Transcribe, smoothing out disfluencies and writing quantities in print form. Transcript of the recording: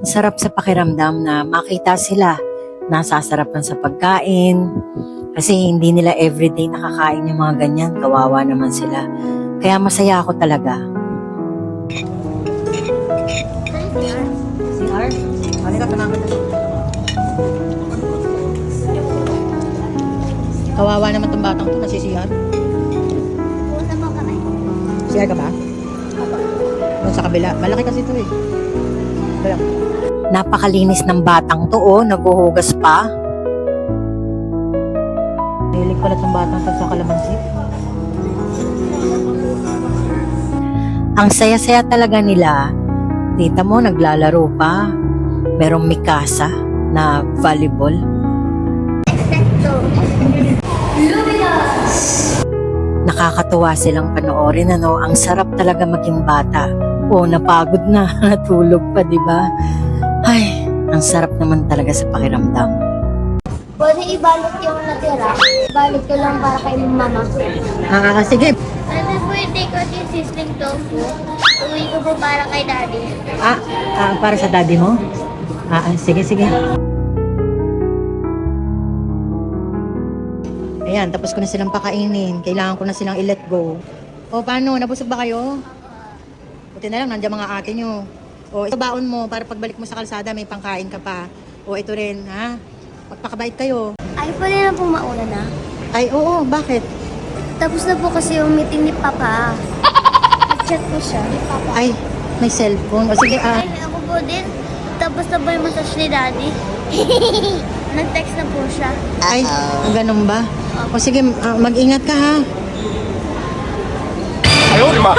Sarap sa pakiramdam na makita sila nasasarapan sa pagkain. Kasi hindi nila everyday nakakain yung mga ganyan. Kawawa naman sila. Kaya masaya ako talaga. CR? Halika, tanang ka. Kawawa naman tong batang to, nasi-CR. CR ka ba? Doon sa kabila. Malaki kasi ito eh. Kaya. Napakalinis ng batang to oh, naghuhugas pa. Hilig pala itong batang to sa kalamansi. Ang saya-saya talaga nila. Tita mo, naglalaro pa. Merong mikasa na volleyball. Nakakatuwa silang panoorin, ano? Ang sarap talaga maging bata. O, napagod na, natulog pa, di ba? Ay, ang sarap naman talaga sa pakiramdam. Pwede ibalot yung natira. Ibalot ko lang para kay mama. Sige. Pwede pwede ko yung sizzling tofu. Uwi ko po para kay daddy. Para sa daddy mo? Sige. Ayan, tapos ko na silang pakainin. Kailangan ko na silang i-let go. O, paano? Nabusog ba kayo? Buti na lang, nandiyan mga ate nyo. O, ito baon mo para pagbalik mo sa kalsada, may pangkain ka pa. O, ito rin, ha? Magpakabait kayo. Ay, pwede na po mauna na. Ay, oo, bakit? Tapos na po kasi yung meeting ni Papa. Nag-chat po siya ni Papa. Ay, may cellphone. O, sige, Ay, ako po din. Tapos na po yung massage ni Daddy. Nag-text na po siya. Ay, ganun ba? O, sige, mag-ingat ka, ha? 哎呦我的妈！